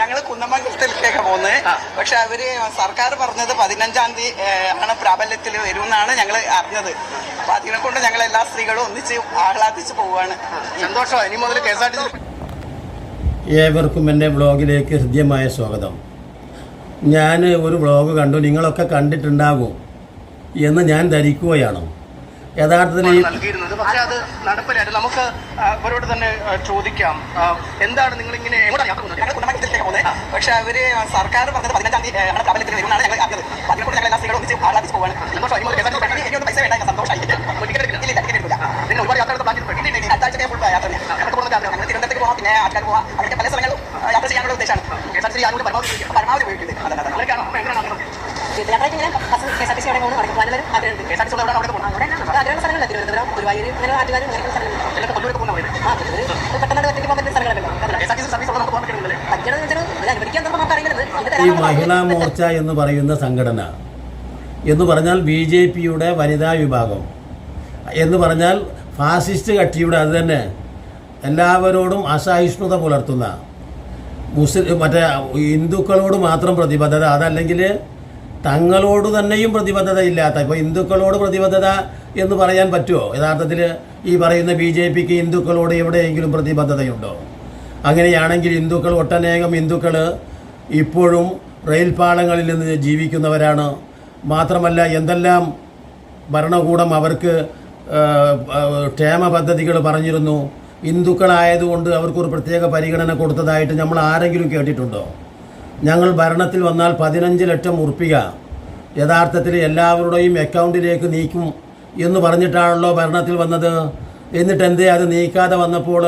ഞങ്ങൾ കുന്നമംഗലത്തിലേക്കാണ് പോകുന്നത്. പക്ഷെ അവര് സർക്കാർ പറഞ്ഞത് 15-ാം തീയതി ആണ് പ്രാബല്യത്തിൽ വരുമെന്നാണ് ഞങ്ങൾ അറിഞ്ഞത്. അപ്പൊ അതിനെ കൊണ്ട് ഞങ്ങൾ എല്ലാ സ്ത്രീകളും ഒന്നിച്ച് ആഹ്ലാദിച്ച് പോവുകയാണ്. സന്തോഷമാണ്. ഇനി മുതൽ KSRTC. ഏവർക്കും എൻ്റെ വ്ളോഗിലേക്ക് ഹൃദ്യമായ സ്വാഗതം. ഞാൻ ഒരു വ്ളോഗ് കണ്ടു, നിങ്ങളൊക്കെ കണ്ടിട്ടുണ്ടാകും എന്ന് ഞാൻ ധരിക്കുകയാണ്. യഥാർത്ഥത്തിൽ നൽകിയിരുന്നത് പക്ഷേ അത് നടപ്പിലായിട്ട് നമുക്ക് അവരോട് തന്നെ ചോദിക്കാം, എന്താണ് നിങ്ങൾ ഇങ്ങനെ കുന്നമംഗലത്തിലേക്കാണ് പോകുന്നത്. പക്ഷെ അവര് സർക്കാർ പറഞ്ഞത് 15-ാം തീയതി ആണ് പ്രാബല്യത്തിൽ വരുമെന്നാണ് ഞങ്ങൾ അറിഞ്ഞത്. അപ്പൊ അതിനെ കൊണ്ട് ഞങ്ങൾ എല്ലാ സ്ത്രീകളും ഒന്നിച്ച് ആഹ്ലാദിച്ച് പോവുകയാണ്. എനിക്കൊന്നും പൈസ വേണ്ട, സന്തോഷമായി. പിന്നെ ഒരുപാട് യാത്രകൾ പ്ലാൻ ചെയ്തിട്ടുണ്ട്. അടുത്താഴ്ച ഫുൾ യാത്ര ഞങ്ങൾ തിരുവനന്തപുരത്തേക്ക് പോകാം, പിന്നെ ആൾക്കാർ പോകാം, അങ്ങനെ പല സ്ഥലങ്ങളും യാത്ര ചെയ്യാനുള്ള ഉദ്ദേശമാണ്. KSRTC ആരോട് പരമാവധി ഉപയോഗിക്കുന്നത്. ഈ മഹിളാ മോർച്ച എന്ന് പറയുന്ന സംഘടന എന്ന് പറഞ്ഞാൽ BJPയുടെ വനിതാ വിഭാഗം എന്ന് പറഞ്ഞാൽ ഫാസിസ്റ്റ് കക്ഷിയുടെ അത് തന്നെ എല്ലാവരോടും അസഹിഷ്ണുത പുലർത്തുന്ന മറ്റേ ഹിന്ദുക്കളോട് മാത്രം പ്രതിബദ്ധത, അതല്ലെങ്കിൽ തങ്ങളോട് തന്നെയും പ്രതിബദ്ധത ഇല്ലാത്ത, ഇപ്പോൾ ഹിന്ദുക്കളോട് പ്രതിബദ്ധത എന്ന് പറയാൻ പറ്റുമോ? യഥാർത്ഥത്തിൽ ഈ പറയുന്ന BJPക്ക് ഹിന്ദുക്കളോട് എവിടെയെങ്കിലും പ്രതിബദ്ധതയുണ്ടോ? അങ്ങനെയാണെങ്കിൽ ഒട്ടനേകം ഹിന്ദുക്കൾ ഇപ്പോഴും റെയിൽ പാളങ്ങളിൽ നിന്ന് ജീവിക്കുന്നവരാണ്. മാത്രമല്ല എന്തെല്ലാം ഭരണകൂടം അവർക്ക് ക്ഷേമ പദ്ധതികൾ പറഞ്ഞിരുന്നു. ഹിന്ദുക്കളായതുകൊണ്ട് അവർക്കൊരു പ്രത്യേക പരിഗണന കൊടുത്തതായിട്ട് നമ്മൾ ആരെങ്കിലും കേട്ടിട്ടുണ്ടോ? ഞങ്ങൾ ഭരണത്തിൽ വന്നാൽ 15 ലക്ഷം ഉറുപ്പിക യഥാർത്ഥത്തിൽ എല്ലാവരുടെയും അക്കൗണ്ടിലേക്ക് നീക്കും എന്ന് പറഞ്ഞിട്ടാണല്ലോ ഭരണത്തിൽ വന്നത്. എന്നിട്ട് എന്തേ അത് നീക്കാതെ വന്നപ്പോൾ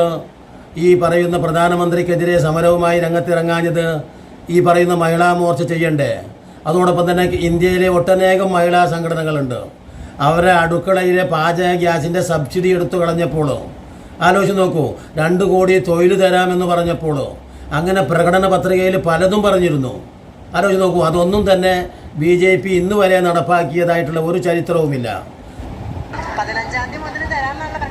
ഈ പറയുന്ന പ്രധാനമന്ത്രിക്കെതിരെ സമരവുമായി രംഗത്തിറങ്ങാഞ്ഞത്? ഈ പറയുന്ന മഹിളാ മോർച്ച ചെയ്യണ്ടേ? അതോടൊപ്പം തന്നെ ഇന്ത്യയിലെ ഒട്ടനേകം മഹിളാ സംഘടനകളുണ്ട്. അവരെ അടുക്കളയിലെ പാചക ഗ്യാസിൻ്റെ സബ്സിഡി എടുത്തു കളഞ്ഞപ്പോൾ ആലോചിച്ച് നോക്കൂ. 2 കോടി തൊഴിൽ തരാമെന്ന് പറഞ്ഞപ്പോൾ അങ്ങനെ പ്രകടന പത്രികയിൽ പലതും പറഞ്ഞിരുന്നു. ആലോചിച്ച് നോക്കൂ. അതൊന്നും തന്നെ BJP ഇന്ന് വരെ നടപ്പാക്കിയതായിട്ടുള്ള ഒരു ചരിത്രവുമില്ല. 15-ാം തീയതി മുതൽ തരാമെന്നുള്ള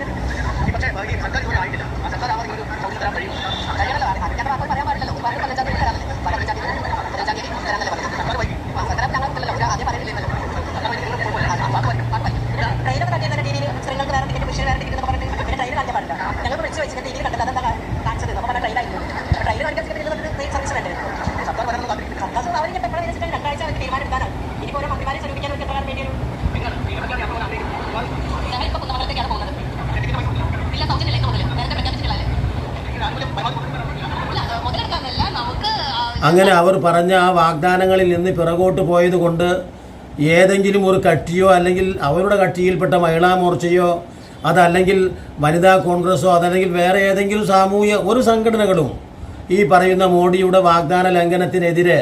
അങ്ങനെ അവർ പറഞ്ഞ ആ വാഗ്ദാനങ്ങളിൽ നിന്ന് പിറകോട്ട് പോയത് കൊണ്ട് ഏതെങ്കിലും ഒരു കക്ഷിയോ അല്ലെങ്കിൽ അവരുടെ കക്ഷിയിൽപ്പെട്ട മഹിളാ മോർച്ചയോ അതല്ലെങ്കിൽ വനിതാ കോൺഗ്രസോ അതല്ലെങ്കിൽ വേറെ ഏതെങ്കിലും സാമൂഹ്യ ഒരു സംഘടനകളും ഈ പറയുന്ന മോഡിയുടെ വാഗ്ദാന ലംഘനത്തിനെതിരെ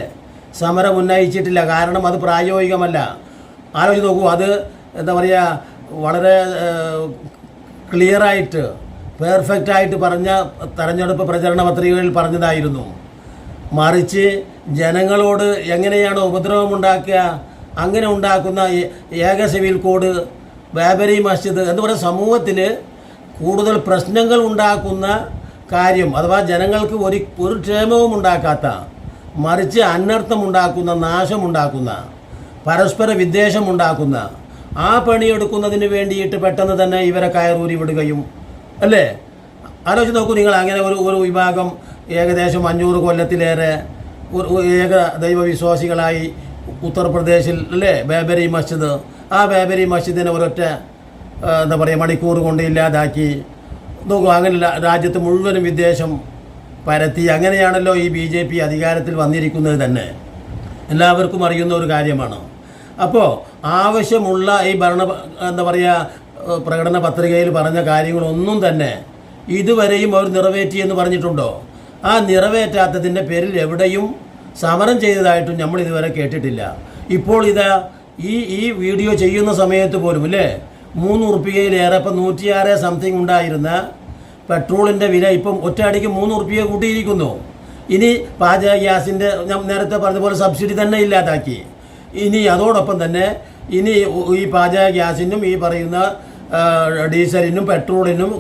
സമരം ഉന്നയിച്ചിട്ടില്ല. കാരണം അത് പ്രായോഗികമല്ല. ആലോചിച്ച് നോക്കൂ. അത് എന്താ പറയുക, വളരെ ക്ലിയറായിട്ട് പെർഫെക്റ്റായിട്ട് പറഞ്ഞ തെരഞ്ഞെടുപ്പ് പ്രചരണ പത്രികകളിൽ പറഞ്ഞതായിരുന്നു. മറിച്ച് ജനങ്ങളോട് എങ്ങനെയാണ് ഉപദ്രവമുണ്ടാക്കുക, അങ്ങനെ ഉണ്ടാക്കുന്ന ഏക സിവിൽ കോഡ്, ബാബരി മസ്ജിദ് എന്ന് പറയുന്ന സമൂഹത്തിൽ കൂടുതൽ പ്രശ്നങ്ങൾ ഉണ്ടാക്കുന്ന കാര്യം, അഥവാ ജനങ്ങൾക്ക് ഒരു ക്ഷേമവും ഉണ്ടാക്കാത്ത, മറിച്ച് അനർത്ഥമുണ്ടാക്കുന്ന, നാശമുണ്ടാക്കുന്ന, പരസ്പര വിദ്വേഷമുണ്ടാക്കുന്ന ആ പണിയെടുക്കുന്നതിന് വേണ്ടിയിട്ട് പെട്ടെന്ന് തന്നെ ഇവരെ കയറൂരി വിടുകയും അല്ലേ? ആലോചിച്ച് നോക്കൂ നിങ്ങൾ. അങ്ങനെ ഒരു വിഭാഗം ഏകദേശം 500 കൊല്ലത്തിലേറെ ഏക ദൈവവിശ്വാസികളായി ഉത്തർപ്രദേശിൽ അല്ലേ ബാബരി മസ്ജിദ്, ആ ബാബരി മസ്ജിദിനെ ഒരൊറ്റ എന്താ പറയുക മണിക്കൂർ കൊണ്ട് ഇല്ലാതാക്കി. നോക്കൂ, അങ്ങനെ രാജ്യത്ത് മുഴുവനും വിദ്വേഷം പരത്തി. അങ്ങനെയാണല്ലോ ഈ BJP അധികാരത്തിൽ വന്നിരിക്കുന്നത് തന്നെ എല്ലാവർക്കും അറിയുന്ന ഒരു കാര്യമാണ്. അപ്പോൾ ആവശ്യമുള്ള ഈ എന്താ പറയുക പ്രകടന പത്രികയിൽ പറഞ്ഞ കാര്യങ്ങളൊന്നും തന്നെ ഇതുവരെയും അവർ നിറവേറ്റിയെന്ന് പറഞ്ഞിട്ടുണ്ടോ? ആ നിറവേറ്റാത്തതിൻ്റെ പേരിൽ എവിടെയും സമരം ചെയ്തതായിട്ടും നമ്മൾ ഇതുവരെ കേട്ടിട്ടില്ല. ഇപ്പോൾ ഇതാ ഈ വീഡിയോ ചെയ്യുന്ന സമയത്ത് പോലും അല്ലേ 3 ഉറുപ്പികയിലേറെ, ഇപ്പം 106 സംതിങ് ഉണ്ടായിരുന്ന പെട്രോളിൻ്റെ വില ഇപ്പം ഒറ്റയടിക്ക് 3 ഉറുപ്പിക കൂട്ടിയിരിക്കുന്നു. ഇനി പാചക ഗ്യാസിൻ്റെ ഞാൻ നേരത്തെ പറഞ്ഞതുപോലെ സബ്സിഡി തന്നെ ഇല്ലാതാക്കി. ഇനി അതോടൊപ്പം തന്നെ ഇനി ഈ പാചക ഗ്യാസിനും ഈ പറയുന്ന ഡീസലിനും പെട്രോളിനും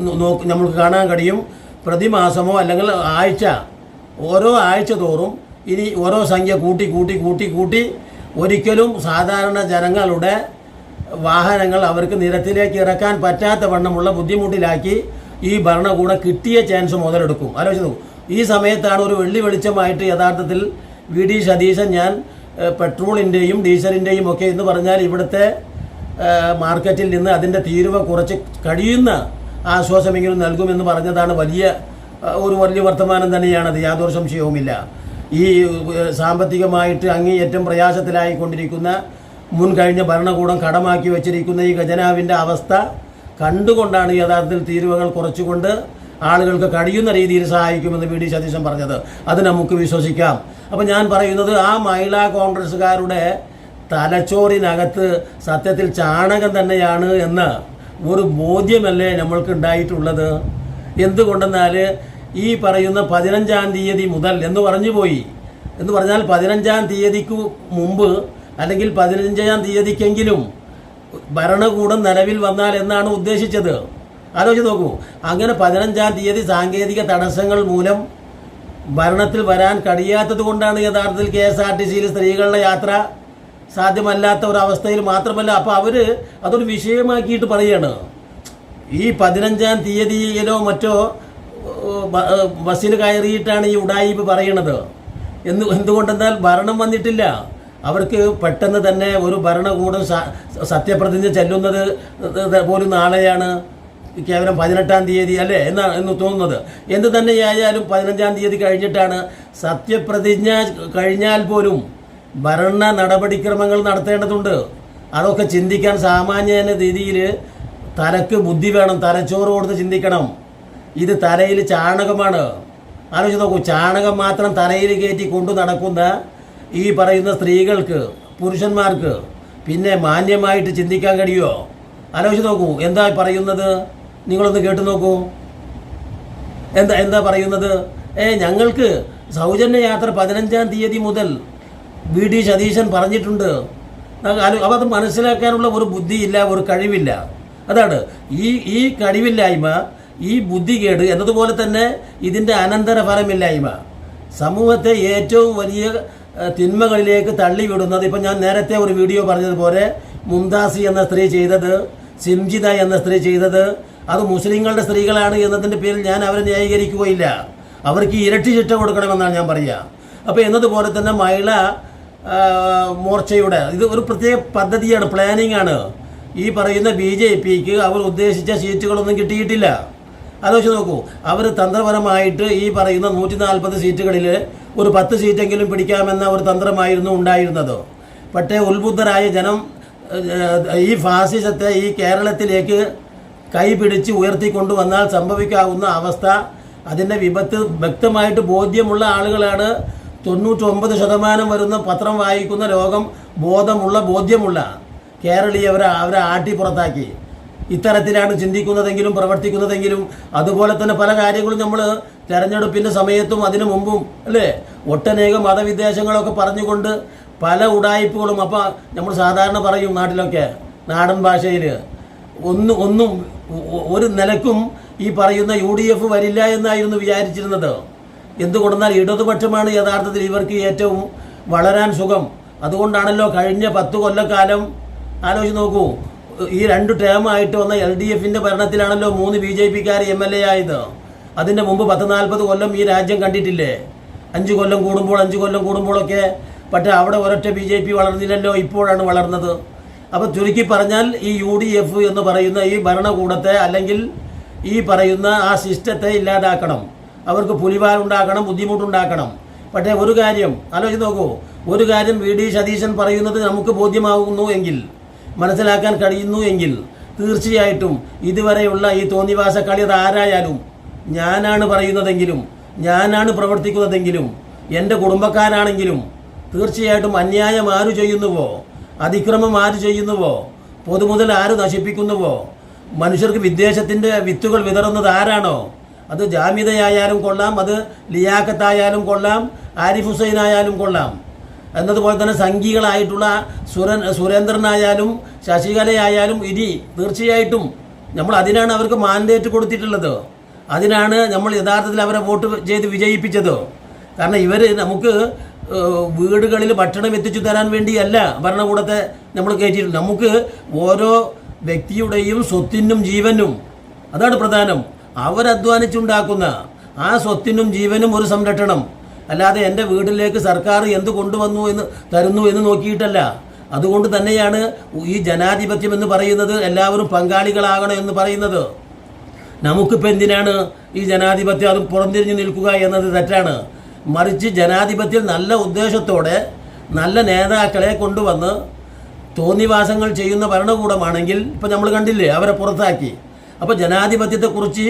നമുക്ക് കാണാൻ കഴിയും പ്രതിമാസമോ അല്ലെങ്കിൽ ആഴ്ച ഓരോ ആഴ്ച തോറും ഇനി ഓരോ സംഖ്യ കൂട്ടി കൂട്ടി കൂട്ടി കൂട്ടി ഒരിക്കലും സാധാരണ ജനങ്ങളുടെ വാഹനങ്ങൾ അവർക്ക് നിരത്തിലേക്ക് ഇറക്കാൻ പറ്റാത്ത വണ്ണമുള്ള ബുദ്ധിമുട്ടിലാക്കി ഈ ഭരണകൂടം കിട്ടിയ ചാൻസ് മുതലെടുക്കും. ആലോചിച്ചു. ഈ സമയത്താണ് ഒരു വെള്ളി വെളിച്ചമായിട്ട് യഥാർത്ഥത്തിൽ വി ഡി സതീശൻ ഞാൻ പെട്രോളിൻ്റെയും ഡീസലിൻ്റെയും ഒക്കെ എന്ന് പറഞ്ഞാൽ ഇവിടുത്തെ മാർക്കറ്റിൽ നിന്ന് അതിൻ്റെ തീരുവ കുറച്ച് കഴിയുന്ന ആശ്വാസമെങ്കിലും നൽകുമെന്ന് പറഞ്ഞതാണ് വലിയ വർത്തമാനം തന്നെയാണത്. യാതൊരു സംശയവുമില്ല. ഈ സാമ്പത്തികമായിട്ട് അങ്ങേയറ്റം പ്രയാസത്തിലായിക്കൊണ്ടിരിക്കുന്ന കഴിഞ്ഞ ഭരണകൂടം കടമാക്കി വച്ചിരിക്കുന്ന ഈ ഖജനാവിൻ്റെ അവസ്ഥ കണ്ടുകൊണ്ടാണ് യഥാർത്ഥത്തിൽ തീരുവകൾ കുറച്ചുകൊണ്ട് ആളുകൾക്ക് കഴിയുന്ന രീതിയിൽ സഹായിക്കുമെന്ന് വി ഡി സതീശൻ പറഞ്ഞത്. അത് നമുക്ക് വിശ്വസിക്കാം. അപ്പം ഞാൻ പറയുന്നത് ആ മഹിളാ കോൺഗ്രസ്സുകാരുടെ തലച്ചോറിനകത്ത് സത്യത്തിൽ ചാണകം തന്നെയാണ് എന്ന ഒരു ബോധ്യമല്ലേ നമ്മൾക്ക് ഉണ്ടായിട്ടുള്ളത്. എന്തുകൊണ്ടെന്നാൽ ഈ പറയുന്ന 15-ാം തീയതി മുതൽ എന്ന് പറഞ്ഞു പോയി എന്ന് പറഞ്ഞാൽ 15-ാം തീയതിക്ക് മുമ്പ് അല്ലെങ്കിൽ 15-ാം തീയതിക്കെങ്കിലും ഭരണകൂടം നിലവിൽ വന്നാൽ എന്നാണ് ഉദ്ദേശിച്ചത്. ആലോചിച്ച് നോക്കൂ. അങ്ങനെ 15-ാം തീയതി സാങ്കേതിക തടസ്സങ്ങൾ മൂലം ഭരണത്തിൽ വരാൻ കഴിയാത്തത് കൊണ്ടാണ് യഥാർത്ഥത്തിൽ KSRTCയിൽ സ്ത്രീകളുടെ യാത്ര സാധ്യമല്ലാത്ത ഒരവസ്ഥയിൽ മാത്രമല്ല. അപ്പോൾ അവർ അതൊരു വിഷയമാക്കിയിട്ട് പറയുകയാണ്. ഈ 15-ാം തീയതിയിലോ മറ്റോ ബസ്സിൽ കയറിയിട്ടാണ് ഈ ഉഡായിപ്പ് പറയണത്. എന്തുകൊണ്ടെന്നാൽ ഭരണം വന്നിട്ടില്ല. അവർക്ക് പെട്ടെന്ന് തന്നെ ഒരു ഭരണകൂടം സത്യപ്രതിജ്ഞ ചെല്ലുന്നത് പോലും നാളെയാണ്, കേവലം 18-ാം തീയതി അല്ലേ എന്ന് തോന്നുന്നത്. എന്ത് തന്നെയായാലും 15-ാം തീയതി കഴിഞ്ഞിട്ടാണ്. സത്യപ്രതിജ്ഞ കഴിഞ്ഞാൽ പോലും ഭരണ നടപടിക്രമങ്ങൾ നടത്തേണ്ടതുണ്ട്. അതൊക്കെ ചിന്തിക്കാൻ സാമാന്യ രീതിയിൽ തലക്ക് ബുദ്ധി വേണം, തലച്ചോറ് കൊടുത്ത് ചിന്തിക്കണം. ഇത് തലയിൽ ചാണകമാണ്. ആലോചിച്ച് നോക്കൂ. ചാണകം മാത്രം തലയിൽ കയറ്റി കൊണ്ടു നടക്കുന്ന ഈ പറയുന്ന സ്ത്രീകൾക്ക്, പുരുഷന്മാർക്ക് പിന്നെ മാന്യമായിട്ട് ചിന്തിക്കാൻ കഴിയുമോ? ആലോചിച്ച് നോക്കൂ. എന്താ പറയുന്നത്? നിങ്ങളൊന്ന് കേട്ടു നോക്കൂ. എന്താ പറയുന്നത്? ഞങ്ങൾക്ക് സൗജന്യ യാത്ര 15-ാം തീയതി മുതൽ വി ഡി സതീശൻ പറഞ്ഞിട്ടുണ്ട്. അപ്പോൾ അത് മനസ്സിലാക്കാനുള്ള ഒരു ബുദ്ധിയില്ല, ഒരു കഴിവില്ല. അതാണ് ഈ കഴിവില്ലായ്മ, ഈ ബുദ്ധികേട് എന്നതുപോലെ തന്നെ ഇതിൻ്റെ അനന്തരഫലമില്ലായ്മ സമൂഹത്തെ ഏറ്റവും വലിയ തിന്മകളിലേക്ക് തള്ളിവിടുന്നത്. ഇപ്പം ഞാൻ നേരത്തെ ഒരു വീഡിയോ പറഞ്ഞതുപോലെ മുംതാസി എന്ന സ്ത്രീ ചെയ്തത്, സിംജിത എന്ന സ്ത്രീ ചെയ്തത്, അത് മുസ്ലിങ്ങളുടെ സ്ത്രീകളാണ് എന്നതിൻ്റെ പേരിൽ ഞാൻ അവരെ ന്യായീകരിക്കുകയില്ല. അവർക്ക് ഇരട്ടി ശിക്ഷ കൊടുക്കണമെന്നാണ് ഞാൻ പറയുക. അപ്പോൾ എന്നതുപോലെ തന്നെ മഹിളാ മോർച്ചയുടെ ഇത് ഒരു പ്രത്യേക പദ്ധതിയാണ്, പ്ലാനിംഗ് ആണ്. ഈ പറയുന്ന BJPക്ക് അവർ ഉദ്ദേശിച്ച സീറ്റുകളൊന്നും കിട്ടിയിട്ടില്ല. ആലോചിച്ച് നോക്കൂ. അവർ തന്ത്രപരമായിട്ട് ഈ പറയുന്ന 140 സീറ്റുകളിൽ ഒരു 10 സീറ്റെങ്കിലും പിടിക്കാമെന്ന ഒരു തന്ത്രമായിരുന്നു ഉണ്ടായിരുന്നത്. പക്ഷേ ഉത്ബുദ്ധരായ ജനം ഈ ഫാസിസത്തെ ഈ കേരളത്തിലേക്ക് കൈപിടിച്ച് ഉയർത്തിക്കൊണ്ടുവന്നാൽ സംഭവിക്കാവുന്ന അവസ്ഥ, അതിൻ്റെ വിപത്ത് വ്യക്തമായിട്ട് ബോധ്യമുള്ള ആളുകളാണ്. 99% വരുന്ന പത്രം വായിക്കുന്ന ലോകം ബോധ്യമുള്ള കേരളീയവരെ ആട്ടി പുറത്താക്കി. ഇത്തരത്തിലാണ് ചിന്തിക്കുന്നതെങ്കിലും പ്രവർത്തിക്കുന്നതെങ്കിലും അതുപോലെ തന്നെ പല കാര്യങ്ങളും നമ്മൾ തെരഞ്ഞെടുപ്പിൻ്റെ സമയത്തും അതിനു മുമ്പും അല്ലേ ഒട്ടനേകം മതവിദ്വേഷങ്ങളൊക്കെ പറഞ്ഞുകൊണ്ട് പല ഉഡായിപ്പുകളും. അപ്പോൾ നമ്മൾ സാധാരണ പറയും നാട്ടിലൊക്കെ നാടൻ ഭാഷയിൽ ഒന്നും ഒരു നിലക്കും ഈ പറയുന്ന UDF വരില്ല എന്നായിരുന്നു വിചാരിച്ചിരുന്നത്. എന്തുകൊണ്ടെന്നാൽ ഇടതുപക്ഷമാണ് യഥാർത്ഥത്തിൽ ഇവർക്ക് ഏറ്റവും വളരാൻ സുഖം. അതുകൊണ്ടാണല്ലോ കഴിഞ്ഞ 10 കൊല്ലക്കാലം ആലോചിച്ച് നോക്കൂ. ഈ 2 ടേമായിട്ട് വന്ന LDFൻ്റെ ഭരണത്തിലാണല്ലോ 3 BJPക്കാർ MLA ആയത്. അതിൻ്റെ മുമ്പ് 40 കൊല്ലം ഈ രാജ്യം കണ്ടിട്ടില്ലേ? 5 കൊല്ലം കൂടുമ്പോഴൊക്കെ. പക്ഷേ അവിടെ ഒരൊറ്റ BJP വളർന്നില്ലല്ലോ, ഇപ്പോഴാണ് വളർന്നത്. അപ്പോൾ ചുരുക്കി പറഞ്ഞാൽ ഈ UDF എന്ന് പറയുന്ന ഈ ഭരണകൂടത്തെ അല്ലെങ്കിൽ ഈ പറയുന്ന ആ സിസ്റ്റത്തെ ഇല്ലാതാക്കണം. അവർക്ക് പുലിവാലുണ്ടാക്കണം, ബുദ്ധിമുട്ടുണ്ടാക്കണം. പക്ഷേ ഒരു കാര്യം ആലോചിച്ച് നോക്കൂ. ഒരു കാര്യം വി ഡി സതീശൻ പറയുന്നത് നമുക്ക് ബോധ്യമാകുന്നു എങ്കിൽ, മനസ്സിലാക്കാൻ കഴിയുന്നു എങ്കിൽ, തീർച്ചയായിട്ടും ഇതുവരെയുള്ള ഈ തോന്നിവാസ കളി അത് ആരായാലും, ഞാനാണ് പറയുന്നതെങ്കിലും, ഞാനാണ് പ്രവർത്തിക്കുന്നതെങ്കിലും, എൻ്റെ കുടുംബക്കാരാണെങ്കിലും, തീർച്ചയായിട്ടും അന്യായം ആര് ചെയ്യുന്നുവോ, അതിക്രമം ആര് ചെയ്യുന്നുവോ, പൊതുമുതൽ ആര് നശിപ്പിക്കുന്നുവോ, മനുഷ്യർക്ക് വിദ്വേഷത്തിൻ്റെ വിത്തുകൾ വിതറുന്നത് ആരാണോ, അത് ജാമിദയായാലും കൊള്ളാം, അത് ലിയാഖത്തായാലും കൊള്ളാം, ആരിഫ് ഹുസൈനായാലും കൊള്ളാം, എന്നതുപോലെ തന്നെ സംഘികളായിട്ടുള്ള സുരേന്ദ്രനായാലും ശശികലയായാലും, ഇനി തീർച്ചയായിട്ടും നമ്മൾ അതിനാണ് അവർക്ക് മാൻഡേറ്റ് കൊടുത്തിട്ടുള്ളത്. അതിനാണ് നമ്മൾ യഥാർത്ഥത്തിൽ അവരെ വോട്ട് ചെയ്ത് വിജയിപ്പിച്ചത്. കാരണം ഇവർ നമുക്ക് വീടുകളിൽ ഭക്ഷണം എത്തിച്ചു തരാൻ വേണ്ടിയല്ല ഭരണകൂടത്തെ നമ്മൾ കയറ്റിയിട്ടുണ്ട്. നമുക്ക് ഓരോ വ്യക്തിയുടെയും സ്വത്തിനും ജീവനും, അതാണ് പ്രധാനം. അവരധ്വാനിച്ചുണ്ടാക്കുന്ന ആ സ്വത്തിനും ജീവനും ഒരു സംരക്ഷണം. അല്ലാതെ എൻ്റെ വീട്ടിലേക്ക് സർക്കാർ എന്ത് തരുന്നു എന്ന് നോക്കിയിട്ടല്ല. അതുകൊണ്ട് തന്നെയാണ് ഈ ജനാധിപത്യം എന്ന് പറയുന്നത്, എല്ലാവരും പങ്കാളികളാകണം എന്ന് പറയുന്നത്. നമുക്കിപ്പോൾ എന്തിനാണ് ഈ ജനാധിപത്യം അത് പുറംതിരിഞ്ഞു നിൽക്കുക എന്നത് തെറ്റാണ്. മറിച്ച് ജനാധിപത്യം നല്ല ഉദ്ദേശത്തോടെ നല്ല നേതാക്കളെ കൊണ്ടുവന്ന് തോന്നിവാസങ്ങൾ ചെയ്യുന്ന ഭരണകൂടമാണെങ്കിൽ ഇപ്പം നമ്മൾ കണ്ടില്ലേ, അവരെ പുറത്താക്കി. അപ്പോൾ ജനാധിപത്യത്തെക്കുറിച്ച്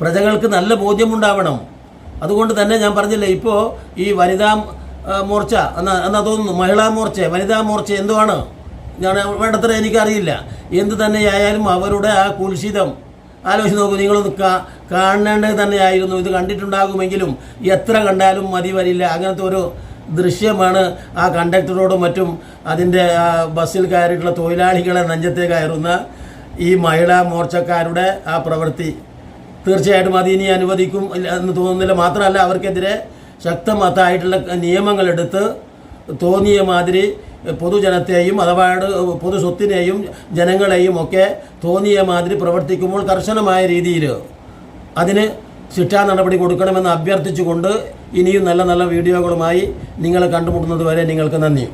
പ്രജകൾക്ക് നല്ല ബോധ്യമുണ്ടാവണം. അതുകൊണ്ട് തന്നെ ഞാൻ പറഞ്ഞില്ലേ, ഇപ്പോൾ ഈ വനിതാ മോർച്ച എന്നാ തോന്നുന്നു, മഹിളാ മോർച്ച, വനിതാ മോർച്ച എന്തുവാണ് ഞാൻ വേണ്ടത്ര എനിക്കറിയില്ല. എന്ത് തന്നെയായാലും അവരുടെ ആ കുൽസിതം ആലോചിച്ച് നോക്കൂ. നിങ്ങളൊന്ന് കാണേണ്ടത് തന്നെയായിരുന്നു. ഇത് കണ്ടിട്ടുണ്ടാകുമെങ്കിലും എത്ര കണ്ടാലും മതി വരില്ല. അങ്ങനത്തെ ഒരു ദൃശ്യമാണ് ആ കണ്ടക്ടറോടും മറ്റും അതിൻ്റെ ബസ്സിൽ കയറിയിട്ടുള്ള തൊഴിലാളികളെ നെഞ്ചത്തെ കയറുന്ന ഈ മഹിളാ മോർച്ചക്കാരുടെ ആ പ്രവൃത്തി. തീർച്ചയായിട്ടും അത് ഇനി അനുവദിക്കും എന്ന് തോന്നുന്നില്ല. മാത്രമല്ല, അവർക്കെതിരെ ശക്തമായിട്ടുള്ള നിയമങ്ങളെടുത്ത് തോന്നിയ മാതിരി പൊതുജനത്തെയും അഥവാ പൊതു സ്വത്തിനെയും ജനങ്ങളെയും ഒക്കെ തോന്നിയ മാതിരി പ്രവർത്തിക്കുമ്പോൾ കർശനമായ രീതിയിൽ അതിന് ശിക്ഷാ നടപടി കൊടുക്കണമെന്ന് അഭ്യർത്ഥിച്ചുകൊണ്ട് ഇനിയും നല്ല നല്ല വീഡിയോകളുമായി നിങ്ങളെ കണ്ടുമുട്ടുന്നത് വരെ നിങ്ങൾക്ക് നന്ദി.